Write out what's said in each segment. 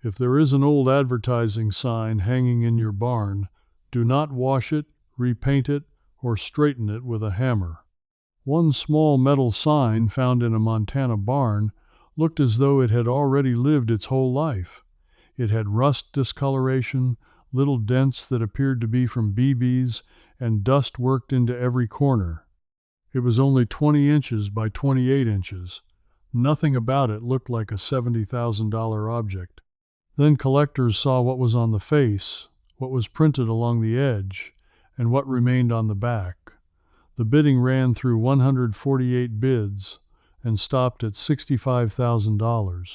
If there is an old advertising sign hanging in your barn, do not wash it, repaint it, or straighten it with a hammer. One small metal sign found in a Montana barn looked as though it had already lived its whole life. It had rust discoloration, little dents that appeared to be from BBs, and dust worked into every corner. It was only 20 inches by 28 inches. Nothing about it looked like a $70,000 object. Then collectors saw what was on the face, what was printed along the edge, and what remained on the back. The bidding ran through 148 bids and stopped at $65,000.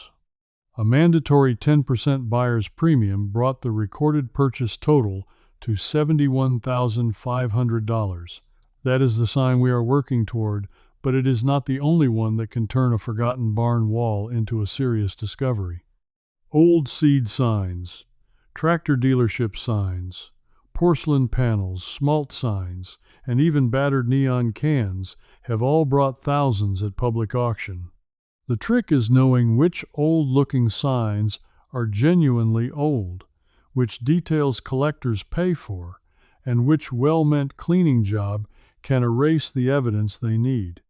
A mandatory 10% buyer's premium brought the recorded purchase total to $71,500. That is the sign we are working toward, but it is not the only one that can turn a forgotten barn wall into a serious discovery. Old seed signs, tractor dealership signs, porcelain panels, smalt signs, and even battered neon cans have all brought thousands at public auction. The trick is knowing which old-looking signs are genuinely old, which details collectors pay for, and which well-meant cleaning job can erase the evidence they need.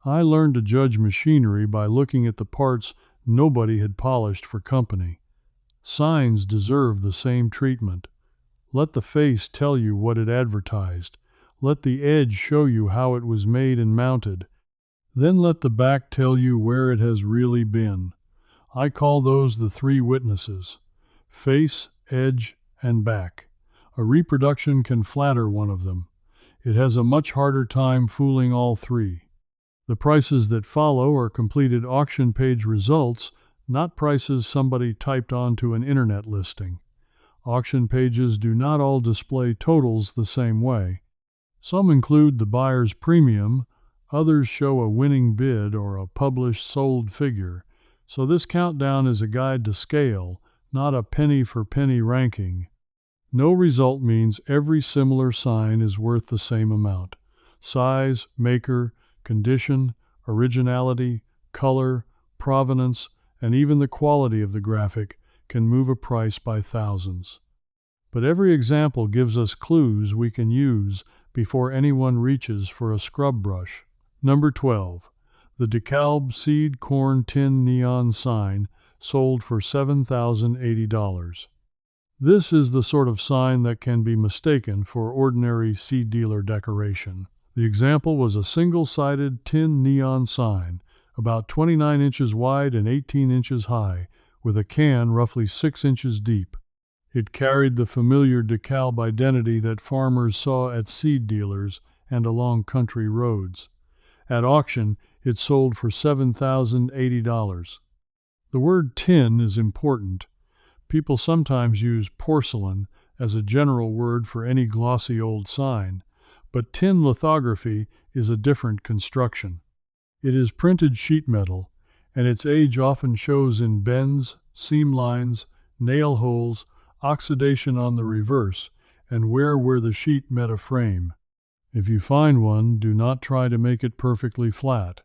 I learned to judge machinery by looking at the parts nobody had polished for company. Signs deserve the same treatment. Let the face tell you what it advertised. Let the edge show you how it was made and mounted. Then let the back tell you where it has really been. I call those the three witnesses: face, edge, and back. A reproduction can flatter one of them. It has a much harder time fooling all three. The prices that follow are completed auction page results, not prices somebody typed onto an internet listing. Auction pages do not all display totals the same way. Some include the buyer's premium, others show a winning bid or a published sold figure, so this countdown is a guide to scale, not a penny-for-penny ranking. No result means every similar sign is worth the same amount. Size, maker, condition, originality, color, provenance, and even the quality of the graphic can move a price by thousands. But every example gives us clues we can use before anyone reaches for a scrub brush. Number 12. The DeKalb seed corn tin neon sign sold for $7,080. This is the sort of sign that can be mistaken for ordinary seed dealer decoration. The example was a single-sided tin neon sign, about 29 inches wide and 18 inches high, with a can roughly 6 inches deep. It carried the familiar DeKalb identity that farmers saw at seed dealers and along country roads. At auction, it sold for $7,080. The word tin is important. People sometimes use porcelain as a general word for any glossy old sign, but tin lithography is a different construction. It is printed sheet metal, and its age often shows in bends, seam lines, nail holes, oxidation on the reverse, and where the sheet met a frame. If you find one, do not try to make it perfectly flat.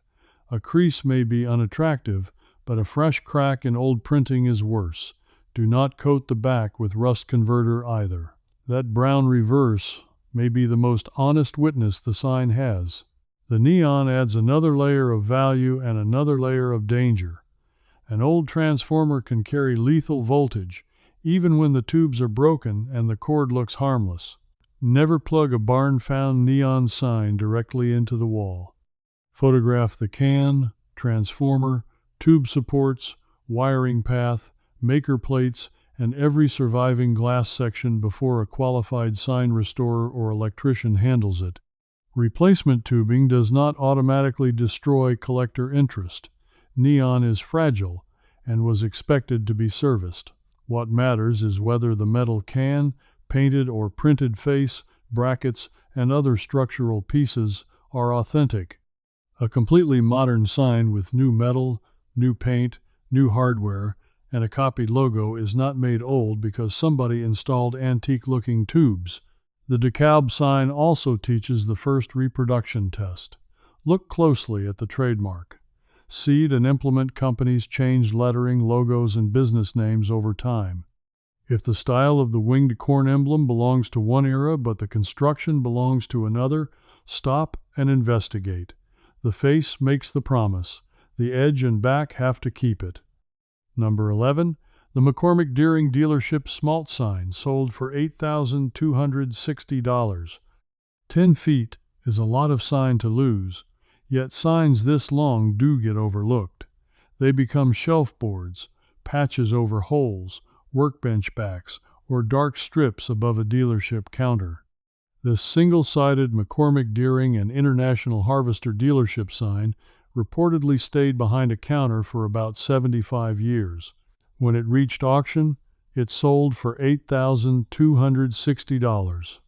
A crease may be unattractive, but a fresh crack in old printing is worse. Do not coat the back with rust converter either. That brown reverse may be the most honest witness the sign has. The neon adds another layer of value and another layer of danger. An old transformer can carry lethal voltage, even when the tubes are broken and the cord looks harmless. Never plug a barn-found neon sign directly into the wall. Photograph the can, transformer, tube supports, wiring path, maker plates, and every surviving glass section before a qualified sign restorer or electrician handles it. Replacement tubing does not automatically destroy collector interest. Neon is fragile and was expected to be serviced. What matters is whether the metal can, painted or printed face, brackets, and other structural pieces are authentic. A completely modern sign with new metal, new paint, new hardware, and a copied logo is not made old because somebody installed antique-looking tubes. The DeKalb sign also teaches the first reproduction test. Look closely at the trademark. Seed and implement companies changed lettering, logos, and business names over time. If the style of the winged corn emblem belongs to one era but the construction belongs to another, stop and investigate. The face makes the promise. The edge and back have to keep it. Number 11. The McCormick Deering dealership smalt sign sold for $8,260. 10 feet is a lot of sign to lose, yet signs this long do get overlooked. They become shelf boards, patches over holes, workbench backs, or dark strips above a dealership counter. This single-sided McCormick Deering and International Harvester dealership sign reportedly stayed behind a counter for about 75 years. When it reached auction, it sold for $8,260.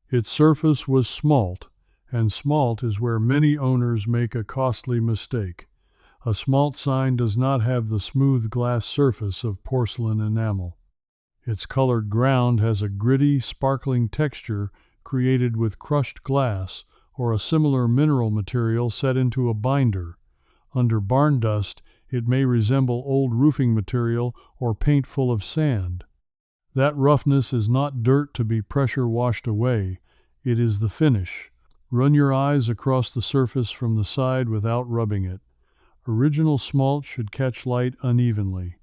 Its surface was smalt, and smalt is where many owners make a costly mistake. A smalt sign does not have the smooth glass surface of porcelain enamel. Its colored ground has a gritty, sparkling texture created with crushed glass or a similar mineral material set into a binder. Under barn dust, it may resemble old roofing material or paint full of sand. That roughness is not dirt to be pressure washed away. It is the finish. Run your eyes across the surface from the side without rubbing it. Original smalt should catch light unevenly.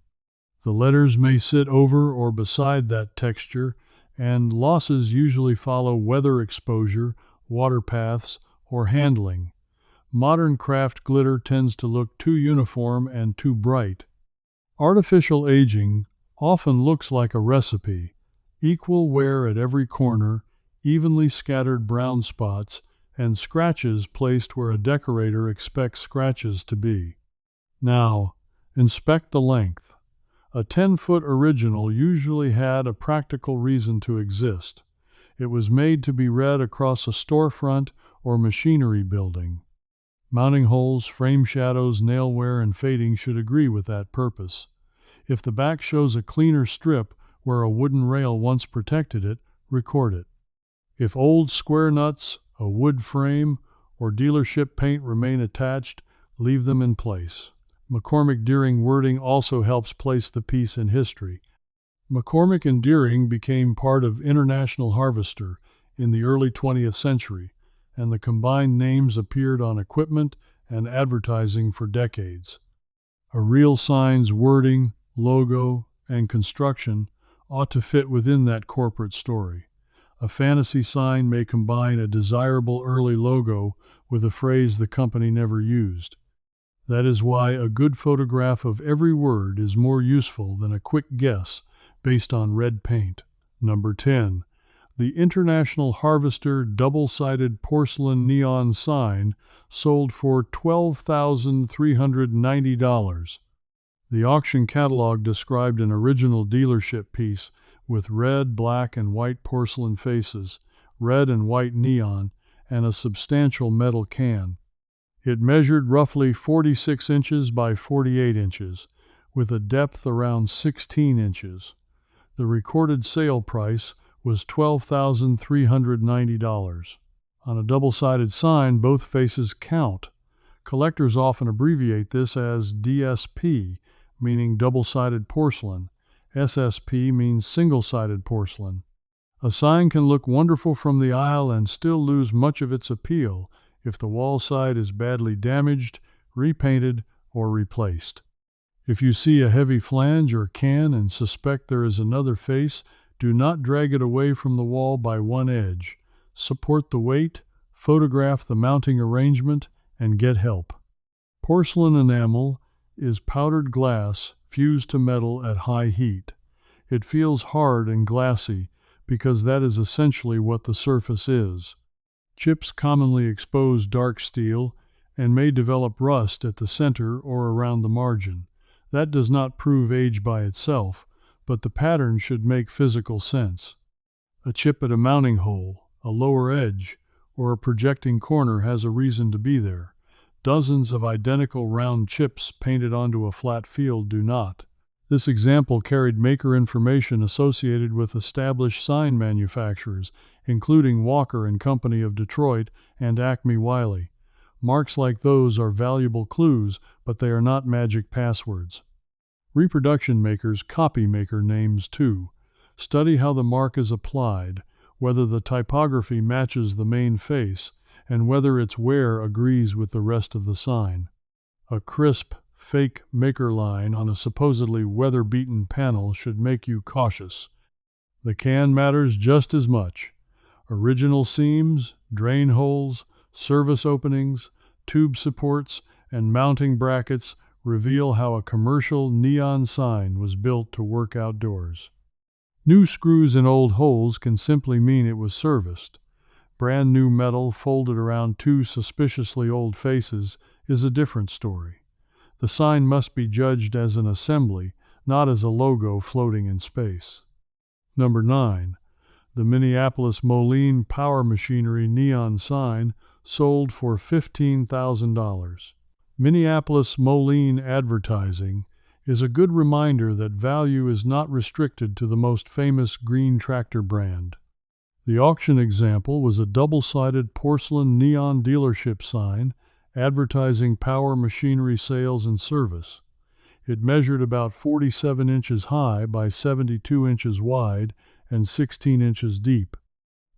The letters may sit over or beside that texture, and losses usually follow weather exposure, water paths, or handling. Modern craft glitter tends to look too uniform and too bright. Artificial aging often looks like a recipe. Equal wear at every corner, evenly scattered brown spots, and scratches placed where a decorator expects scratches to be. Now, inspect the length. A 10-foot original usually had a practical reason to exist. It was made to be read across a storefront or machinery building. Mounting holes, frame shadows, nail wear, and fading should agree with that purpose. If the back shows a cleaner strip where a wooden rail once protected it, record it. If old square nuts, a wood frame, or dealership paint remain attached, leave them in place. McCormick Deering wording also helps place the piece in history. McCormick and Deering became part of International Harvester in the early 20th century, and the combined names appeared on equipment and advertising for decades. A real sign's wording, logo, and construction ought to fit within that corporate story. A fantasy sign may combine a desirable early logo with a phrase the company never used. That is why a good photograph of every word is more useful than a quick guess based on red paint. Number 10. The International Harvester double-sided porcelain neon sign sold for $12,390. The auction catalog described an original dealership piece with red, black, and white porcelain faces, red and white neon, and a substantial metal can. It measured roughly 46 inches by 48 inches, with a depth around 16 inches. The recorded sale price was $12,390. On a double-sided sign, both faces count. Collectors often abbreviate this as DSP, meaning double-sided porcelain. SSP means single-sided porcelain. A sign can look wonderful from the aisle and still lose much of its appeal if the wall side is badly damaged, repainted, or replaced. If you see a heavy flange or can and suspect there is another face, do not drag it away from the wall by one edge. Support the weight, photograph the mounting arrangement, and get help. Porcelain enamel is powdered glass fused to metal at high heat. It feels hard and glassy because that is essentially what the surface is. Chips commonly expose dark steel and may develop rust at the center or around the margin. That does not prove age by itself, but the pattern should make physical sense. A chip at a mounting hole, a lower edge, or a projecting corner has a reason to be there. Dozens of identical round chips painted onto a flat field do not. This example carried maker information associated with established sign manufacturers, including Walker and Company of Detroit and Acme Wiley. Marks like those are valuable clues, but they are not magic passwords. Reproduction makers copy maker names too. Study how the mark is applied, whether the typography matches the main face, and whether its wear agrees with the rest of the sign. A crisp, fake maker line on a supposedly weather-beaten panel should make you cautious. The can matters just as much. Original seams, drain holes, service openings, tube supports, and mounting brackets reveal how a commercial neon sign was built to work outdoors. New screws in old holes can simply mean it was serviced. Brand new metal folded around two suspiciously old faces is a different story. The sign must be judged as an assembly, not as a logo floating in space. Number 9. The Minneapolis-Moline power machinery neon sign sold for $15,000. Minneapolis-Moline advertising is a good reminder that value is not restricted to the most famous green tractor brand. The auction example was a double-sided porcelain neon dealership sign advertising power machinery sales and service. It measured about 47 inches high by 72 inches wide and 16 inches deep.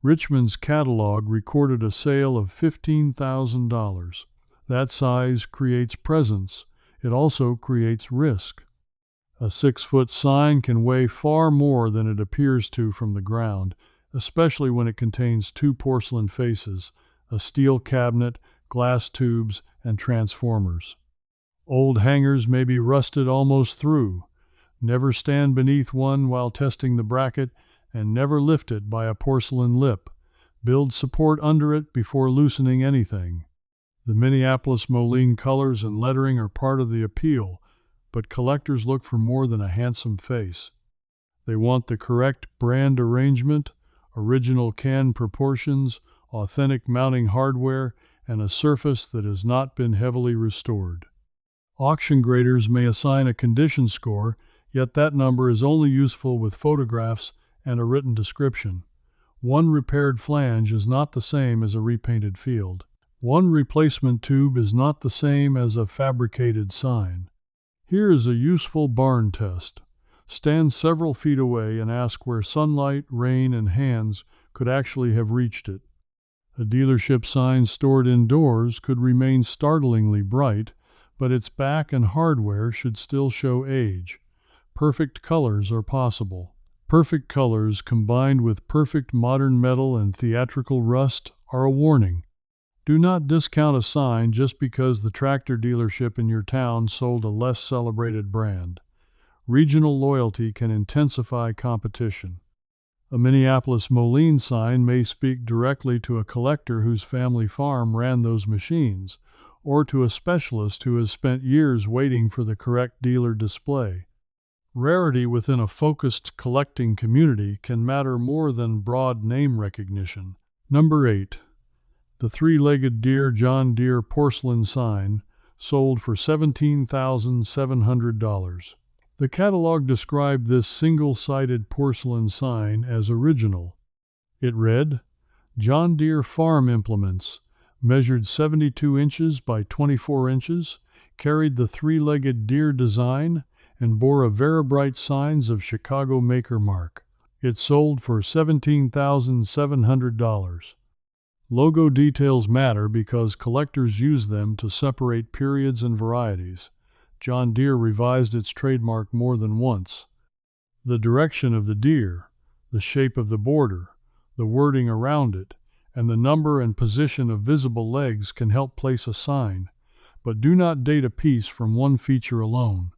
Richmond's catalog recorded a sale of $15,000. That size creates presence. It also creates risk. A 6-foot sign can weigh far more than it appears to from the ground, especially when it contains two porcelain faces, a steel cabinet, glass tubes, and transformers. Old hangers may be rusted almost through. Never stand beneath one while testing the bracket, and never lift it by a porcelain lip. Build support under it before loosening anything. The Minneapolis-Moline colors and lettering are part of the appeal, but collectors look for more than a handsome face. They want the correct brand arrangement, original can proportions, authentic mounting hardware, and a surface that has not been heavily restored. Auction graders may assign a condition score, yet that number is only useful with photographs and a written description. One repaired flange is not the same as a repainted field. One replacement tube is not the same as a fabricated sign. Here is a useful barn test. Stand several feet away and ask where sunlight, rain, and hands could actually have reached it. A dealership sign stored indoors could remain startlingly bright, but its back and hardware should still show age. Perfect colors are possible. Perfect colors combined with perfect modern metal and theatrical rust are a warning. Do not discount a sign just because the tractor dealership in your town sold a less celebrated brand. Regional loyalty can intensify competition. A Minneapolis-Moline sign may speak directly to a collector whose family farm ran those machines, or to a specialist who has spent years waiting for the correct dealer display. Rarity within a focused collecting community can matter more than broad name recognition. Number 8. The three-legged deer John Deere porcelain sign sold for $17,700. The catalog described this single-sided porcelain sign as original. It read, John Deere farm implements, measured 72 inches by 24 inches, carried the three-legged deer design, and bore a Veribright Signs of Chicago maker mark. It sold for $17,700. Logo details matter because collectors use them to separate periods and varieties. John Deere revised its trademark more than once. The direction of the deer, the shape of the border, the wording around it, and the number and position of visible legs can help place a sign, but do not date a piece from one feature alone.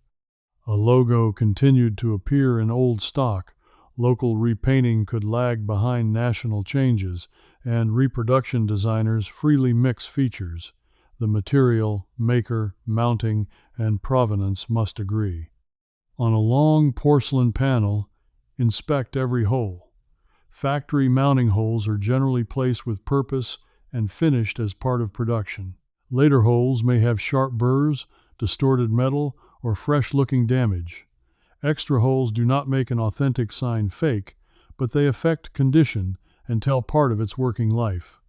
A logo continued to appear in old stock. Local repainting could lag behind national changes, and reproduction designers freely mix features. The material, maker, mounting, and provenance must agree. On a long porcelain panel, inspect every hole. Factory mounting holes are generally placed with purpose and finished as part of production. Later holes may have sharp burrs, distorted metal, or fresh-looking damage. Extra holes do not make an authentic sign fake, but they affect condition and tell part of its working life.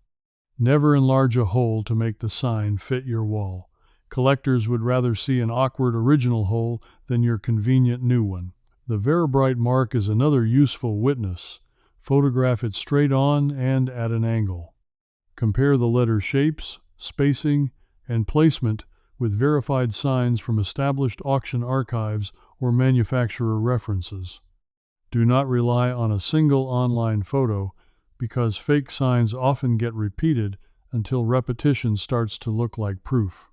Never enlarge a hole to make the sign fit your wall. Collectors would rather see an awkward original hole than your convenient new one. The Veribrite mark is another useful witness. Photograph it straight on and at an angle. Compare the letter shapes, spacing, and placement with verified signs from established auction archives or manufacturer references. Do not rely on a single online photo because fake signs often get repeated until repetition starts to look like proof.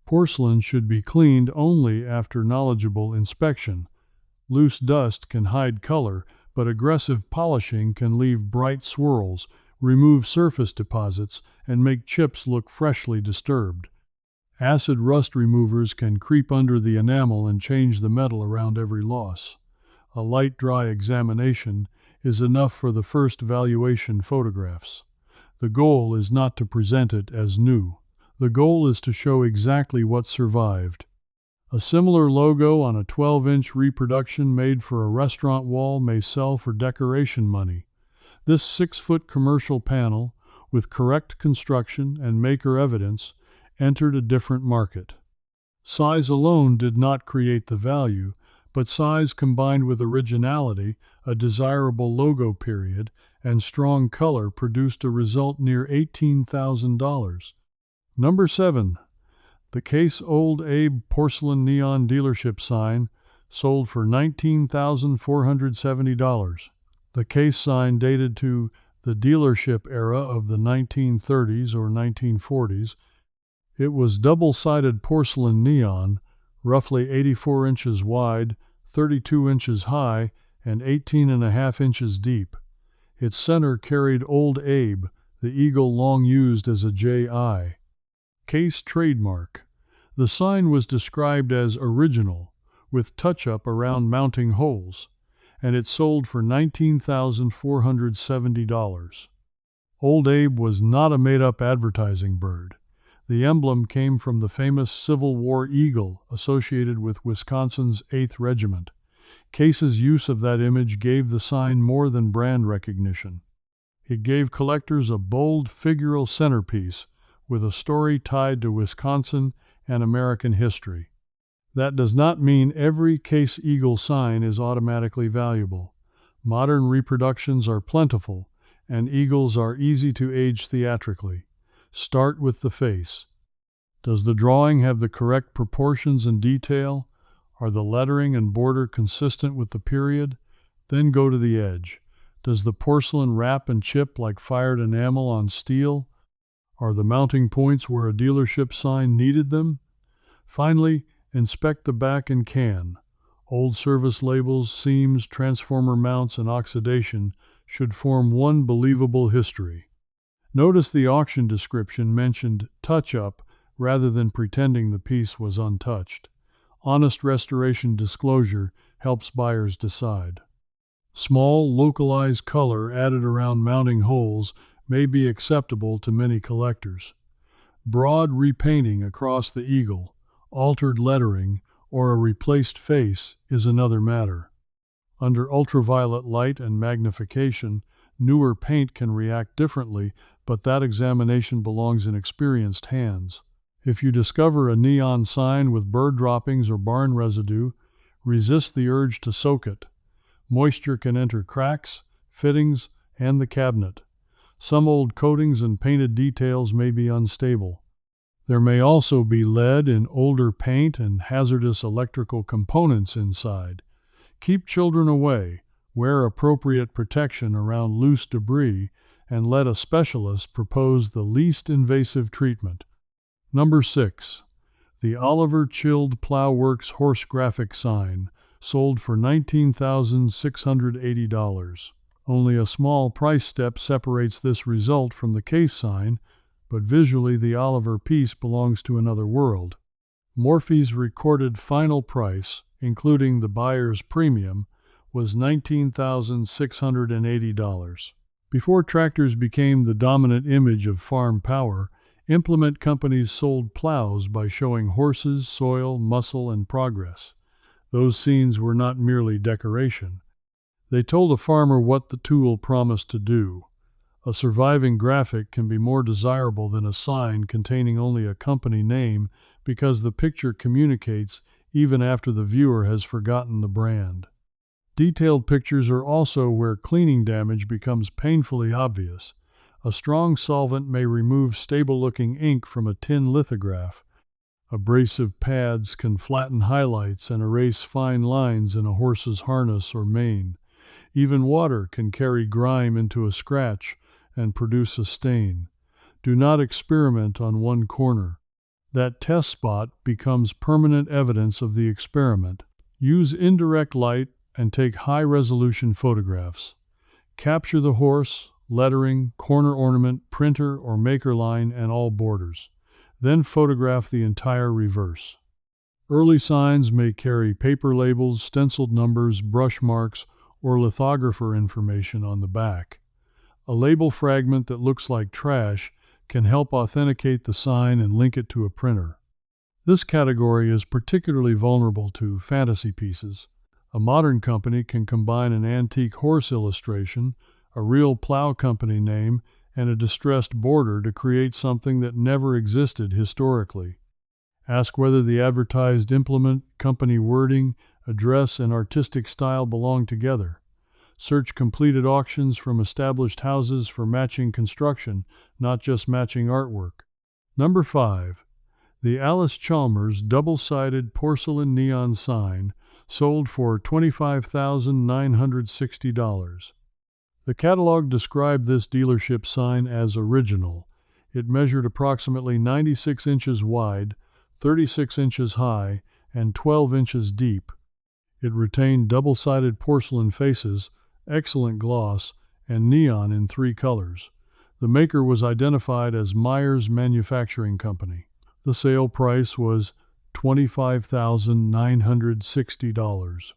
Porcelain should be cleaned only after knowledgeable inspection. Loose dust can hide color, but aggressive polishing can leave bright swirls, remove surface deposits, and make chips look freshly disturbed. Acid rust removers can creep under the enamel and change the metal around every loss. A light dry examination is enough for the first valuation photographs. The goal is not to present it as new. The goal is to show exactly what survived. A similar logo on a 12-inch reproduction made for a restaurant wall may sell for decoration money. This 6-foot commercial panel, with correct construction and maker evidence, entered a different market. Size alone did not create the value, but size combined with originality, a desirable logo period, and strong color produced a result near $18,000. Number 7. The Case Old Abe Porcelain Neon Dealership Sign sold for $19,470. The case sign dated to the dealership era of the 1930s or 1940s. It was double-sided porcelain neon, roughly 84 inches wide, 32 inches high, and 18.5 inches deep. Its center carried Old Abe, the eagle long used as a J.I. Case trademark. The sign was described as original, with touch-up around mounting holes, and it sold for $19,470. Old Abe was not a made-up advertising bird. The emblem came from the famous Civil War eagle associated with Wisconsin's 8th Regiment. Case's use of that image gave the sign more than brand recognition. It gave collectors a bold figural centerpiece with a story tied to Wisconsin and American history. That does not mean every Case Eagle sign is automatically valuable. Modern reproductions are plentiful, and eagles are easy to age theatrically. Start with the face. Does the drawing have the correct proportions and detail? Are the lettering and border consistent with the period? Then go to the edge. Does the porcelain wrap and chip like fired enamel on steel? Are the mounting points where a dealership sign needed them? Finally, inspect the back and can. Old service labels, seams, transformer mounts, and oxidation should form one believable history. Notice the auction description mentioned touch-up rather than pretending the piece was untouched. Honest restoration disclosure helps buyers decide. Small, localized color added around mounting holes may be acceptable to many collectors. Broad repainting across the eagle, altered lettering, or a replaced face is another matter. Under ultraviolet light and magnification, newer paint can react differently, but that examination belongs in experienced hands. If you discover a neon sign with bird droppings or barn residue, resist the urge to soak it. Moisture can enter cracks, fittings, and the cabinet. Some old coatings and painted details may be unstable. There may also be lead in older paint and hazardous electrical components inside. Keep children away, wear appropriate protection around loose debris, and let a specialist propose the least invasive treatment. Number 6. The Oliver Chilled Plowworks Horse Graphic Sign sold for $19,680. Only a small price step separates this result from the case sign, but visually the Oliver piece belongs to another world. Morphy's recorded final price, including the buyer's premium, was $19,680. Before tractors became the dominant image of farm power, implement companies sold plows by showing horses, soil, muscle, and progress. Those scenes were not merely decoration. They told a farmer what the tool promised to do. A surviving graphic can be more desirable than a sign containing only a company name because the picture communicates even after the viewer has forgotten the brand. Detailed pictures are also where cleaning damage becomes painfully obvious. A strong solvent may remove stable-looking ink from a tin lithograph. Abrasive pads can flatten highlights and erase fine lines in a horse's harness or mane. Even water can carry grime into a scratch and produce a stain. Do not experiment on one corner. That test spot becomes permanent evidence of the experiment. Use indirect light and take high-resolution photographs. Capture the horse, lettering, corner ornament, printer or maker line, and all borders. Then photograph the entire reverse. Early signs may carry paper labels, stenciled numbers, brush marks, or lithographer information on the back. A label fragment that looks like trash can help authenticate the sign and link it to a printer. This category is particularly vulnerable to fantasy pieces. A modern company can combine an antique horse illustration, a real plow company name, and a distressed border to create something that never existed historically. Ask whether the advertised implement, company wording, address, and artistic style belong together. Search completed auctions from established houses for matching construction, not just matching artwork. Number 5. The Allis-Chalmers double-sided porcelain neon sign sold for $25,960. The catalog described this dealership sign as original. It measured approximately 96 inches wide, 36 inches high, and 12 inches deep. It retained double-sided porcelain faces, excellent gloss, and neon in 3 colors. The maker was identified as Myers Manufacturing Company. The sale price was $25,960.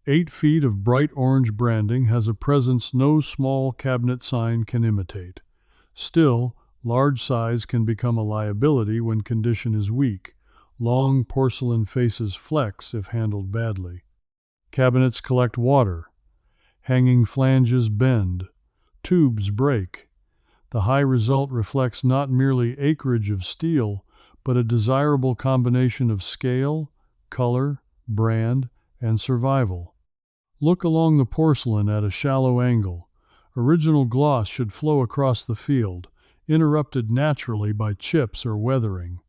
8 feet of bright orange branding has a presence no small cabinet sign can imitate. Still, large size can become a liability when condition is weak. Long porcelain faces flex if handled badly. Cabinets collect water. Hanging flanges bend. Tubes break. The high result reflects not merely acreage of steel, but a desirable combination of scale, color, brand, and survival. Look along the porcelain at a shallow angle. Original gloss should flow across the field, interrupted naturally by chips or weathering.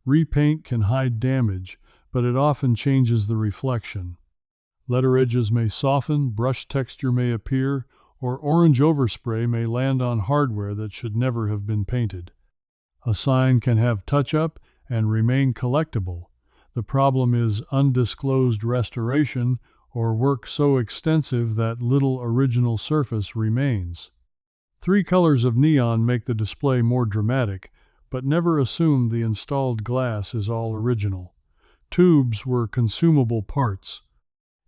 Repaint can hide damage, but it often changes the reflection. Letter edges may soften, brush texture may appear, or orange overspray may land on hardware that should never have been painted. A sign can have touch-up and remain collectible. The problem is undisclosed restoration or work so extensive that little original surface remains. 3 colors of neon make the display more dramatic, but never assume the installed glass is all original. Tubes were consumable parts.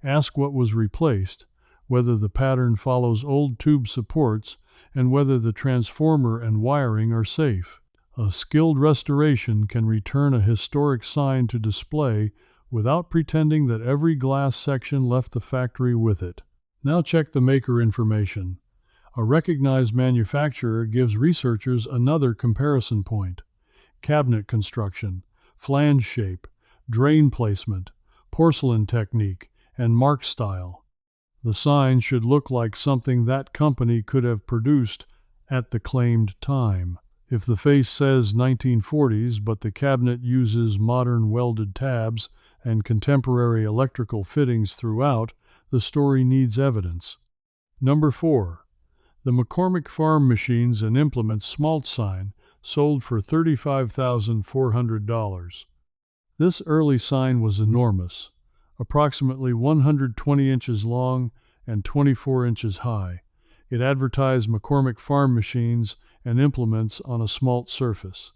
Ask what was replaced, whether the pattern follows old tube supports, and whether the transformer and wiring are safe. A skilled restoration can return a historic sign to display without pretending that every glass section left the factory with it. Now check the maker information. A recognized manufacturer gives researchers another comparison point. Cabinet construction, flange shape, drain placement, porcelain technique, and mark style. The sign should look like something that company could have produced at the claimed time. If the face says 1940s but the cabinet uses modern welded tabs and contemporary electrical fittings throughout, the story needs evidence. Number 4. The McCormick Farm Machines and Implements smalt sign sold for $35,400. This early sign was enormous, approximately 120 inches long and 24 inches high. It advertised McCormick Farm Machines and Implements on a smalt surface.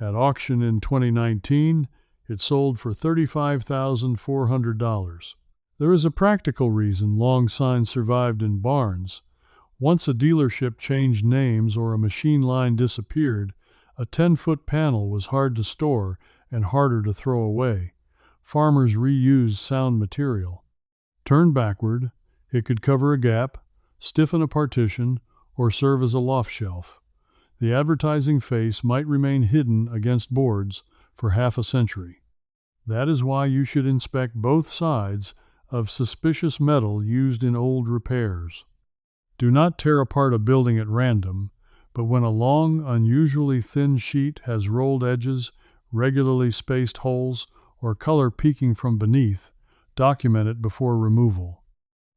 At auction in 2019, it sold for $35,400. There is a practical reason long signs survived in barns. Once a dealership changed names or a machine line disappeared, a 10-foot panel was hard to store and harder to throw away. Farmers reused sound material. Turned backward, it could cover a gap, stiffen a partition, or serve as a loft shelf. The advertising face might remain hidden against boards for half a century. That is why you should inspect both sides of suspicious metal used in old repairs. Do not tear apart a building at random, but when a long, unusually thin sheet has rolled edges, regularly spaced holes, or color peeking from beneath, document it before removal.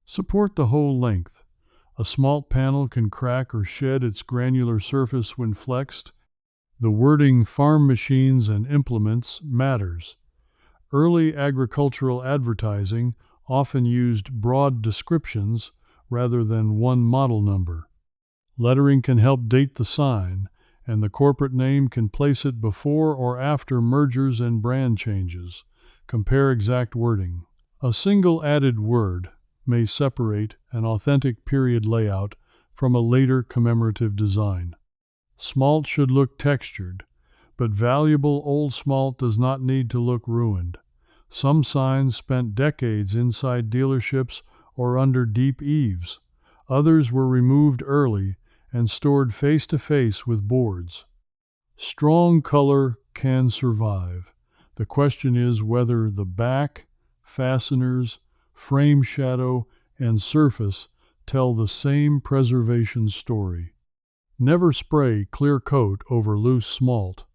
Support the whole length. A smalt panel can crack or shed its granular surface when flexed. The wording "farm machines and implements" matters. Early agricultural advertising often used broad descriptions rather than one model number. Lettering can help date the sign, and the corporate name can place it before or after mergers and brand changes. Compare exact wording. A single added word may separate an authentic period layout from a later commemorative design. Smalt should look textured, but valuable old smalt does not need to look ruined. Some signs spent decades inside dealerships or under deep eaves. Others were removed early and stored face to face with boards. Strong color can survive. The question is whether the back, fasteners, frame shadow, and surface tell the same preservation story. Never spray clear coat over loose smalt.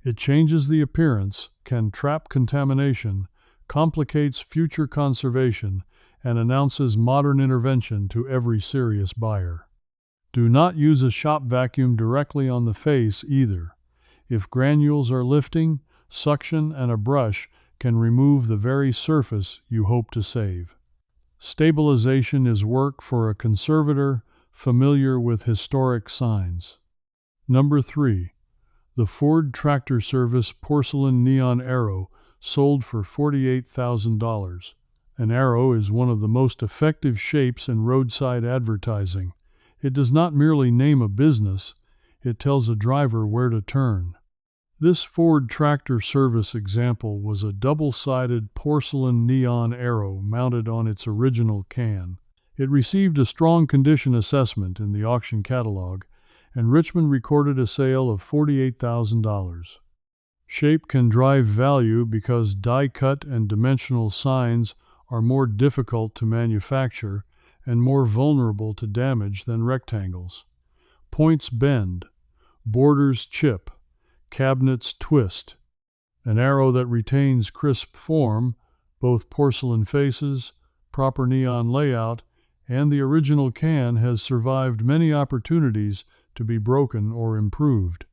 It changes the appearance, can trap contamination, complicates future conservation, and announces modern intervention to every serious buyer. Do not use a shop vacuum directly on the face either. If granules are lifting, suction and a brush can remove the very surface you hope to save. Stabilization is work for a conservator familiar with historic signs. Number 3. The Ford Tractor Service porcelain neon arrow sold for $48,000. An arrow is one of the most effective shapes in roadside advertising. It does not merely name a business, it tells a driver where to turn. This Ford Tractor Service example was a double-sided porcelain neon arrow mounted on its original can. It received a strong condition assessment in the auction catalog, and Richmond recorded a sale of $48,000. Shape can drive value because die-cut and dimensional signs are more difficult to manufacture and more vulnerable to damage than rectangles. Points bend, borders chip, cabinets twist. An arrow that retains crisp form, both porcelain faces, proper neon layout, and the original can has survived many opportunities to be broken or improved.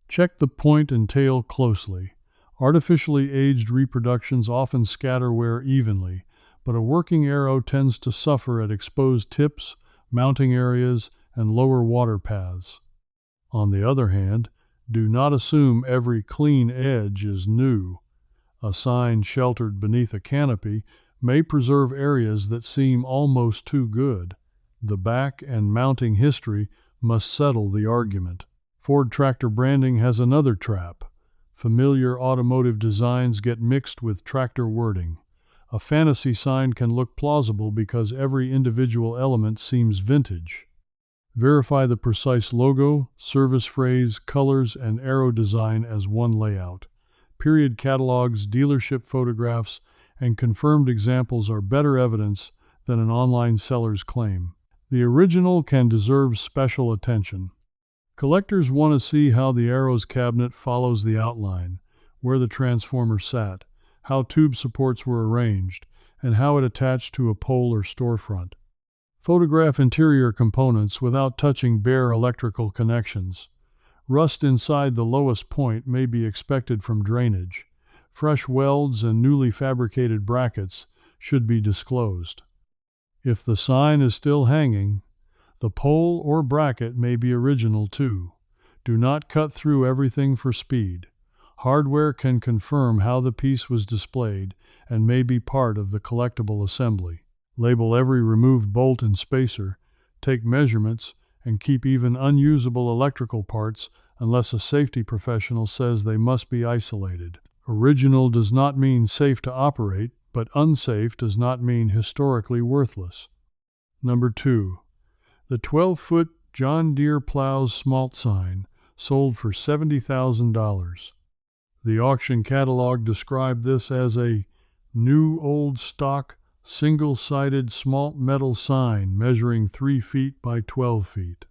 Check the point and tail closely. Artificially aged reproductions often scatter wear evenly, but a working arrow tends to suffer at exposed tips, mounting areas, and lower water paths. On the other hand, do not assume every clean edge is new. A sign sheltered beneath a canopy may preserve areas that seem almost too good. The back and mounting history must settle the argument. Ford tractor branding has another trap. Familiar automotive designs get mixed with tractor wording. A fantasy sign can look plausible because every individual element seems vintage. Verify the precise logo, service phrase, colors, and arrow design as one layout. Period catalogs, dealership photographs, and confirmed examples are better evidence than an online seller's claim. The original can deserve special attention. Collectors want to see how the arrow's cabinet follows the outline, where the transformer sat, how tube supports were arranged, and how it attached to a pole or storefront. Photograph interior components without touching bare electrical connections. Rust inside the lowest point may be expected from drainage. Fresh welds and newly fabricated brackets should be disclosed. If the sign is still hanging, the pole or bracket may be original too. Do not cut through everything for speed. Hardware can confirm how the piece was displayed and may be part of the collectible assembly. Label every removed bolt and spacer, take measurements, and keep even unusable electrical parts unless a safety professional says they must be isolated. Original does not mean safe to operate, but unsafe does not mean historically worthless. Number 2. The 12-foot John Deere plows smalt sign, sold for $70,000. The auction catalog described this as a new old stock single-sided smalt metal sign measuring 3 feet by 12 feet.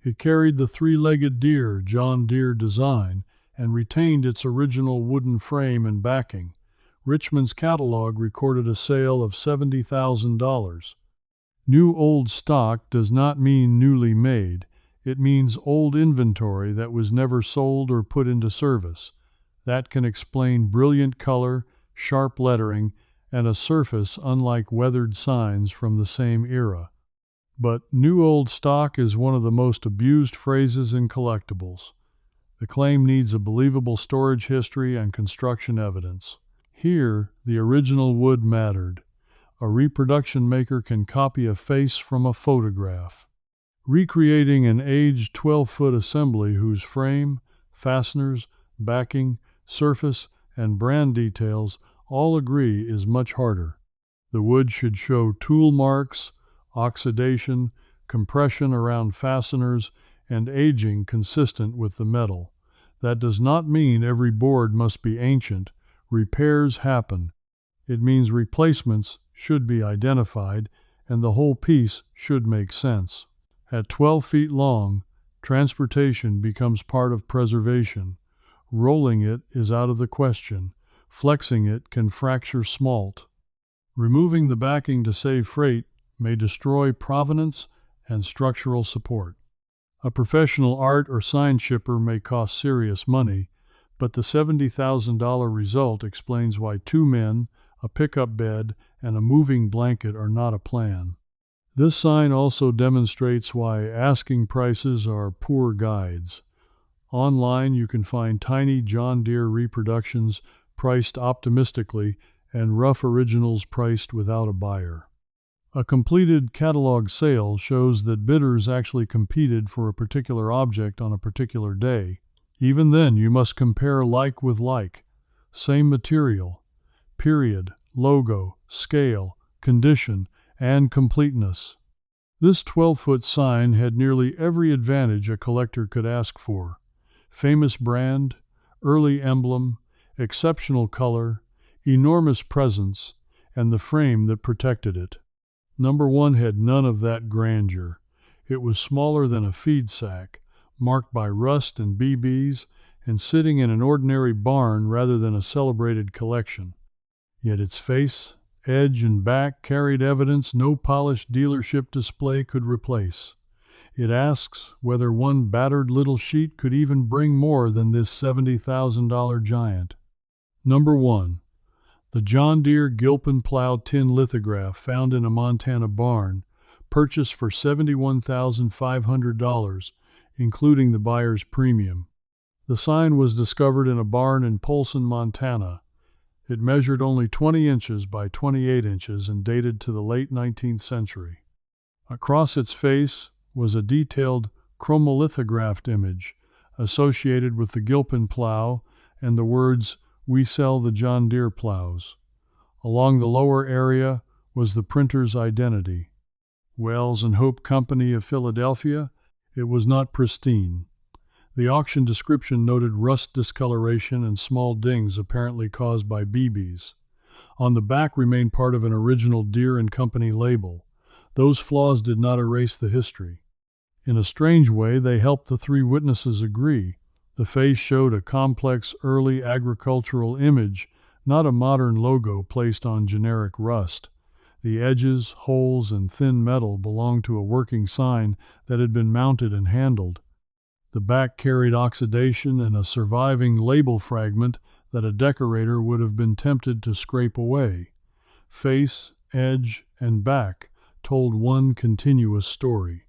It carried the three-legged deer John Deere design and retained its original wooden frame and backing. Richmond's catalog recorded a sale of $70,000. New old stock does not mean newly made. It means old inventory that was never sold or put into service. That can explain brilliant color, sharp lettering, and a surface unlike weathered signs from the same era. But new old stock is one of the most abused phrases in collectibles. The claim needs a believable storage history and construction evidence. Here, the original wood mattered. A reproduction maker can copy a face from a photograph. Recreating an aged 12-foot assembly whose frame, fasteners, backing, surface, and brand details all agree is much harder. The wood should show tool marks, oxidation, compression around fasteners, and aging consistent with the metal. That does not mean every board must be ancient. Repairs happen. It means replacements should be identified, and the whole piece should make sense. At 12 feet long, transportation becomes part of preservation. Rolling it is out of the question. Flexing it can fracture smalt. Removing the backing to save freight may destroy provenance and structural support. A professional art or sign shipper may cost serious money, but the $70,000 result explains why 2 men, a pickup bed, and a moving blanket are not a plan. This sign also demonstrates why asking prices are poor guides. Online you can find tiny John Deere reproductions priced optimistically and rough originals priced without a buyer. A completed catalog sale shows that bidders actually competed for a particular object on a particular day. Even then, you must compare like with like. Same material, period, logo, scale, condition, and completeness. This 12-foot sign had nearly every advantage a collector could ask for. Famous brand, early emblem, exceptional color, enormous presence, and the frame that protected it. Number 1 had none of that grandeur. It was smaller than a feed sack, marked by rust and BBs, and sitting in an ordinary barn rather than a celebrated collection. Yet its face, edge, and back carried evidence no polished dealership display could replace. It asks whether one battered little sheet could even bring more than this $70,000 giant. Number 1. The John Deere Gilpin plow tin lithograph found in a Montana barn, purchased for $71,500, including the buyer's premium. The sign was discovered in a barn in Polson, Montana. It measured only 20 inches by 28 inches and dated to the late 19th century. Across its face was a detailed chromolithographed image associated with the Gilpin plow and the words, "We sell the John Deere plows." Along the lower area was the printer's identity. Wells and Hope Company of Philadelphia. It was not pristine. The auction description noted rust discoloration and small dings apparently caused by BBs. On the back remained part of an original Deere & Company label. Those flaws did not erase the history. In a strange way, they helped the 3 witnesses agree. The face showed a complex early agricultural image, not a modern logo placed on generic rust. The edges, holes, and thin metal belonged to a working sign that had been mounted and handled. The back carried oxidation and a surviving label fragment that a decorator would have been tempted to scrape away. Face, edge, and back told one continuous story.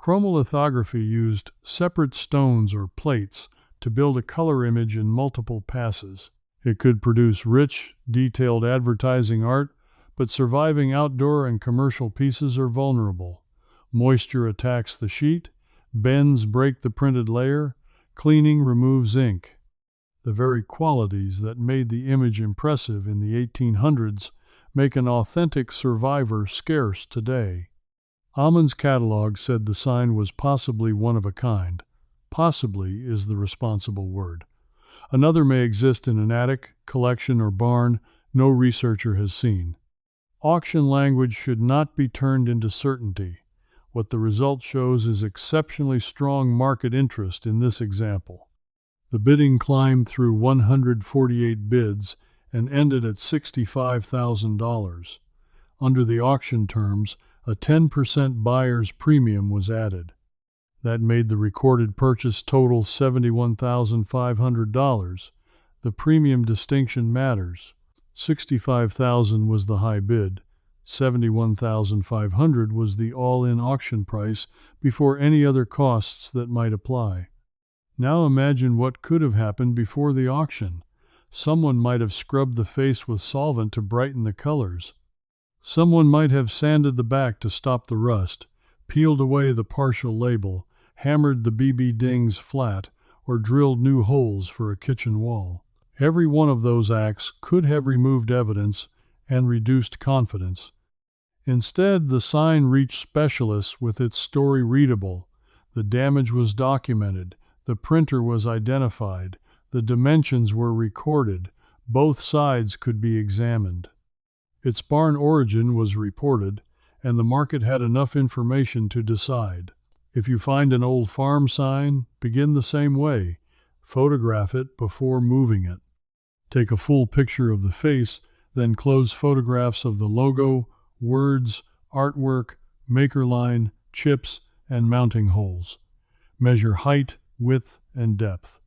Chromolithography used separate stones or plates to build a color image in multiple passes. It could produce rich, detailed advertising art, but surviving outdoor and commercial pieces are vulnerable. Moisture attacks the sheet, bends break the printed layer, cleaning removes ink. The very qualities that made the image impressive in the 1800s make an authentic survivor scarce today. Amon's catalog said the sign was possibly one of a kind. Possibly is the responsible word. Another may exist in an attic, collection, or barn no researcher has seen. Auction language should not be turned into certainty. What the result shows is exceptionally strong market interest in this example. The bidding climbed through 148 bids and ended at $65,000. Under the auction terms, a 10% buyer's premium was added. That made the recorded purchase total $71,500. The premium distinction matters. $65,000 was the high bid. $71,500 was the all-in auction price before any other costs that might apply. Now imagine what could have happened before the auction. Someone might have scrubbed the face with solvent to brighten the colors. Someone might have sanded the back to stop the rust, peeled away the partial label, hammered the BB dings flat, or drilled new holes for a kitchen wall. Every one of those acts could have removed evidence and reduced confidence. Instead, the sign reached specialists with its story readable. The damage was documented, the printer was identified, the dimensions were recorded, both sides could be examined. Its barn origin was reported, and the market had enough information to decide. If you find an old farm sign, begin the same way. Photograph it before moving it. Take a full picture of the face, then close photographs of the logo, words, artwork, maker line, chips, and mounting holes. Measure height, width, and depth.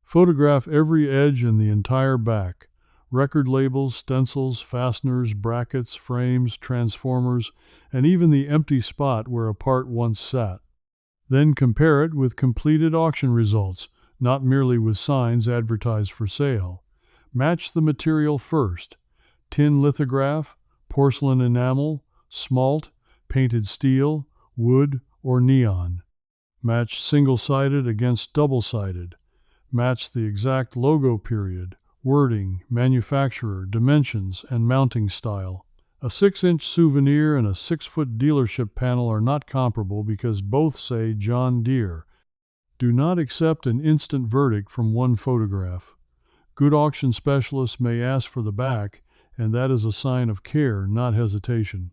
Photograph every edge and the entire back. Record labels, stencils, fasteners, brackets, frames, transformers, and even the empty spot where a part once sat. Then compare it with completed auction results, not merely with signs advertised for sale. Match the material first. Tin lithograph, porcelain enamel, smalt, painted steel, wood, or neon. Match single-sided against double-sided. Match the exact logo period, wording, manufacturer, dimensions, and mounting style. A 6-inch souvenir and a 6-foot dealership panel are not comparable because both say John Deere. Do not accept an instant verdict from one photograph. Good auction specialists may ask for the back, and that is a sign of care, not hesitation.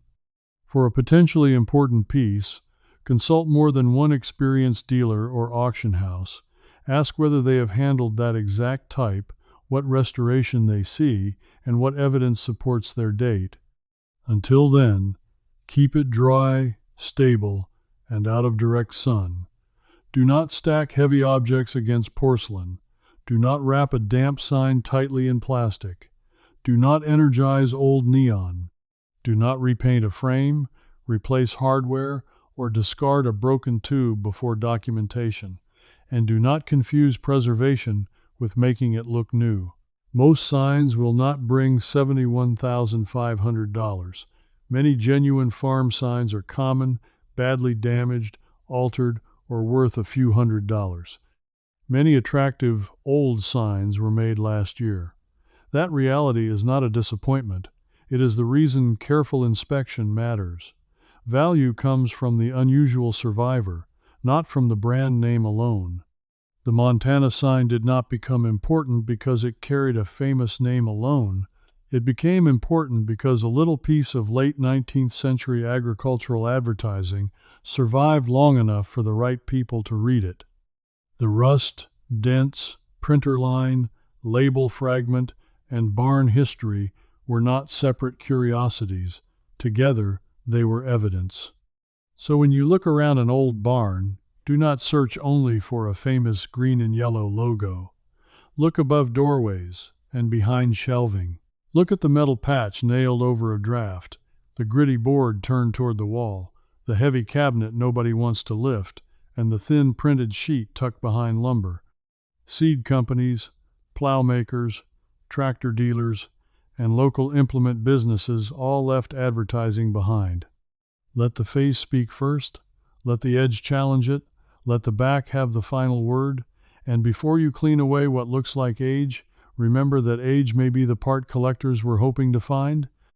For a potentially important piece, consult more than one experienced dealer or auction house. Ask whether they have handled that exact type, what restoration they see, and what evidence supports their date. Until then, keep it dry, stable, and out of direct sun. Do not stack heavy objects against porcelain. Do not wrap a damp sign tightly in plastic. Do not energize old neon. Do not repaint a frame, replace hardware, or discard a broken tube before documentation. And do not confuse preservation with making it look new. Most signs will not bring $71,500. Many genuine farm signs are common, badly damaged, altered, or worth a few $100s. Many attractive old signs were made last year. That reality is not a disappointment. It is the reason careful inspection matters. Value comes from the unusual survivor, not from the brand name alone. The Montana sign did not become important because it carried a famous name alone. It became important because a little piece of late 19th century agricultural advertising survived long enough for the right people to read it. The rust, dents, printer line, label fragment, and barn history were not separate curiosities. Together, they were evidence. So when you look around an old barn, do not search only for a famous green and yellow logo. Look above doorways and behind shelving. Look at the metal patch nailed over a draft, the gritty board turned toward the wall, the heavy cabinet nobody wants to lift, and the thin printed sheet tucked behind lumber. Seed companies, plow makers, tractor dealers, and local implement businesses all left advertising behind. Let the face speak first, let the edge challenge it, let the back have the final word, and before you clean away what looks like age, remember that age may be the part collectors were hoping to find.